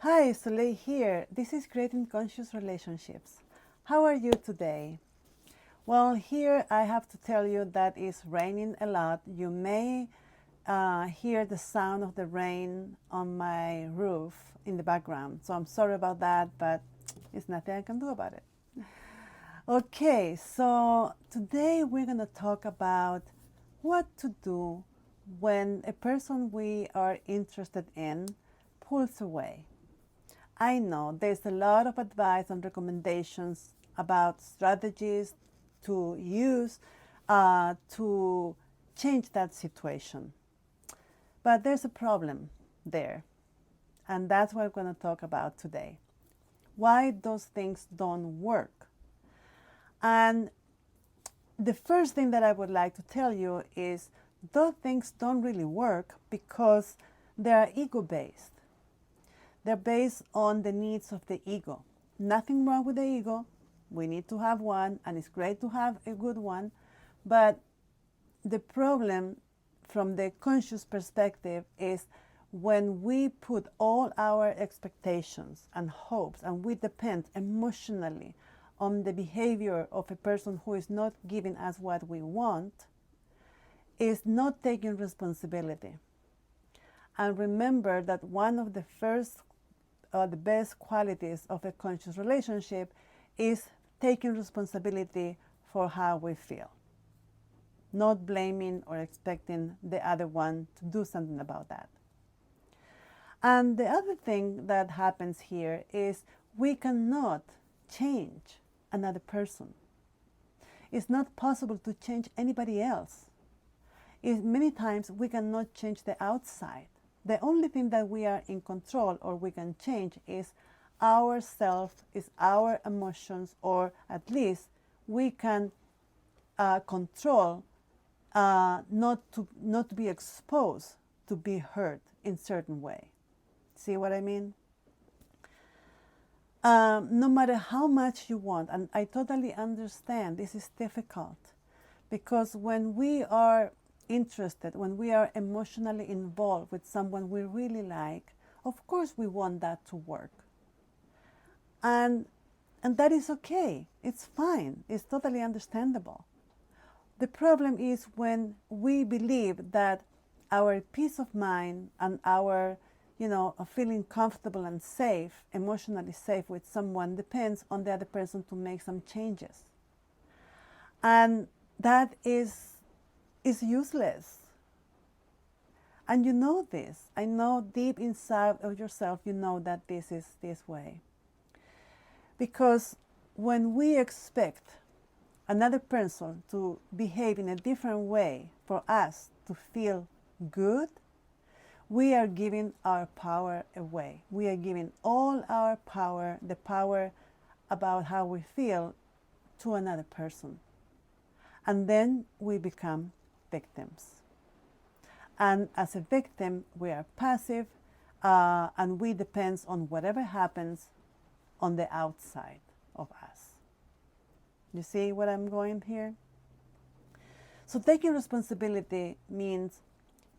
Hi, Soleil here. This is Creating Conscious Relationships. How are you today? Well, here I have to tell you that it's raining a lot. You may hear the sound of the rain on my roof in the background. So I'm sorry about that, but it's nothing I can do about it. Okay, so today we're going to talk about what to do when a person we are interested in pulls away. I know there's a lot of advice and recommendations about strategies to use to change that situation. But there's a problem there, and that's what we're going to talk about today. Why those things don't work. And the first thing that I would like to tell you is those things don't really work because they are ego based. They're based on the needs of the ego. Nothing wrong with the ego. We need to have one, and it's great to have a good one. But the problem from the conscious perspective is when we put all our expectations and hopes and we depend emotionally on the behavior of a person who is not giving us what we want, is not taking responsibility. And remember that one of the first the best qualities of a conscious relationship is taking responsibility for how we feel, not blaming or expecting the other one to do something about that. And the other thing that happens here is we cannot change another person. It's not possible to change anybody else. Many times we cannot change the outside. The only thing that we are in control or we can change is ourself, is our emotions, or at least we can control not to be exposed to be hurt in certain way. See what I mean? No matter how much you want, and I totally understand this is difficult, because when we are interested, when we are emotionally involved with someone we really like, of course we want that to work. And that is okay. It's fine. It's totally understandable. The problem is when we believe that our peace of mind and our, feeling comfortable and safe, emotionally safe with someone depends on the other person to make some changes. And that is useless. And you know this. I know deep inside of yourself you know that this is this way. Because when we expect another person to behave in a different way for us to feel good, we are giving our power away. We are giving all our power, the power about how we feel, to another person. And then we become victims. And as a victim, we are passive and we depend on whatever happens on the outside of us. You see what I'm going here? So taking responsibility means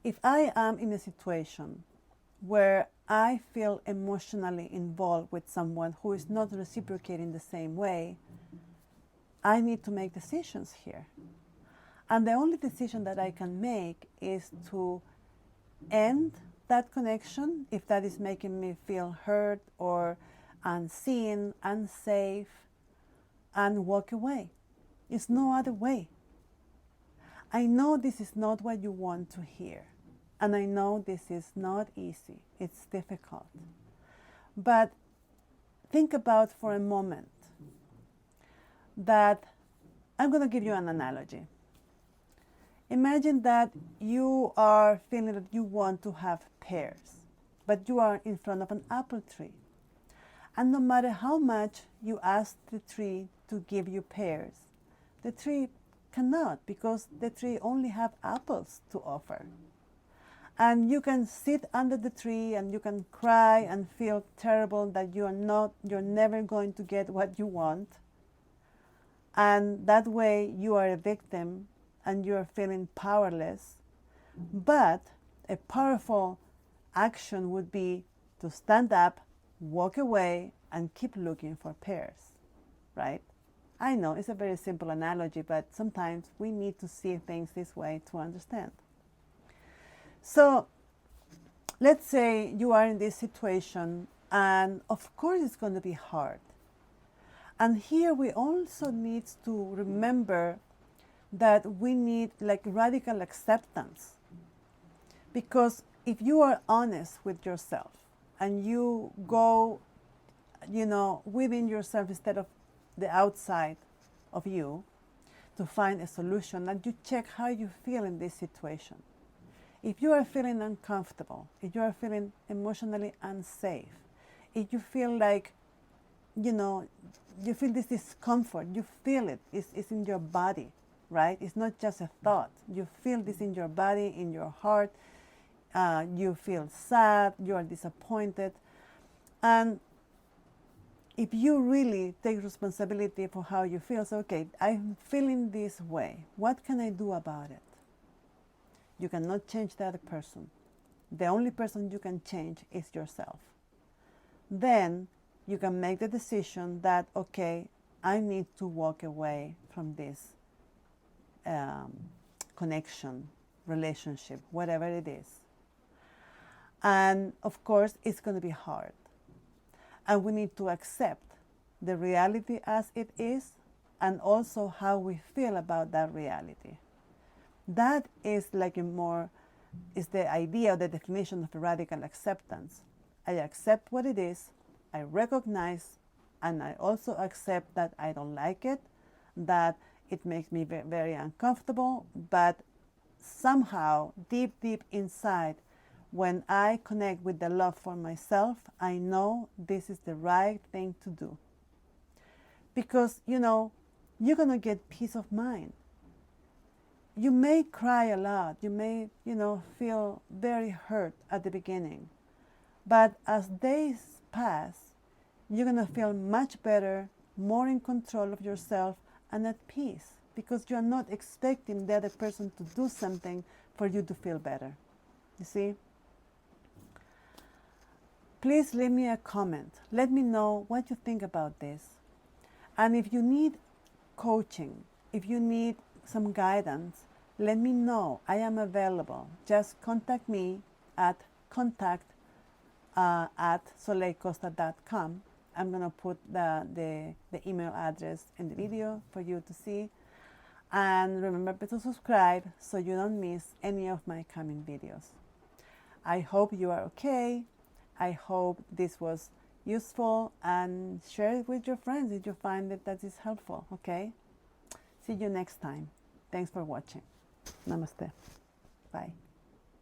if I am in a situation where I feel emotionally involved with someone who is not reciprocating the same way, I need to make decisions here. And the only decision that I can make is to end that connection if that is making me feel hurt or unseen, unsafe, and walk away. It's no other way. I know this is not what you want to hear. And I know this is not easy. It's difficult. But think about for a moment that I'm going to give you an analogy. Imagine that you are feeling that you want to have pears, but you are in front of an apple tree. And no matter how much you ask the tree to give you pears, the tree cannot, because the tree only have apples to offer. And you can sit under the tree and you can cry and feel terrible that you're never going to get what you want. And that way you are a victim and you're feeling powerless. But a powerful action would be to stand up walk away and keep looking for pears, right? I know it's a very simple analogy, but sometimes we need to see things this way to understand. So let's say you are in this situation, and of course it's going to be hard. And here we also need to remember that we need like radical acceptance. Because if you are honest with yourself and you go, within yourself instead of the outside of you to find a solution, and you check how you feel in this situation. If you are feeling uncomfortable, if you are feeling emotionally unsafe, if you feel like, you feel this discomfort, you feel it, it's in your body, right? It's not just a thought. You feel this in your body, in your heart. You feel sad, you are disappointed. And if you really take responsibility for how you feel, so, okay, I'm feeling this way. What can I do about it? You cannot change the other person. The only person you can change is yourself. Then you can make the decision that, okay, I need to walk away from this connection, relationship, whatever it is. And of course, it's going to be hard. And we need to accept the reality as it is, and also how we feel about that reality. That is is the idea, the definition of radical acceptance. I accept what it is, I recognize, and I also accept that I don't like it, that it makes me very uncomfortable, but somehow, deep inside, when I connect with the love for myself, I know this is the right thing to do. Because, you're going to get peace of mind. You may cry a lot. You may, feel very hurt at the beginning. But as days pass, you're going to feel much better, more in control of yourself, and at peace. Because you're not expecting the other person to do something for you to feel better. You see? Please leave me a comment. Let me know what you think about this. And if you need coaching, if you need some guidance, let me know. I am available. Just contact me at contact@soleilcosta.com. I'm going to put the email address in the video for you to see. And remember to subscribe so you don't miss any of my coming videos. I hope you are okay. I hope this was useful, and share it with your friends if you find that is helpful, okay? See you next time. Thanks for watching. Namaste. Bye.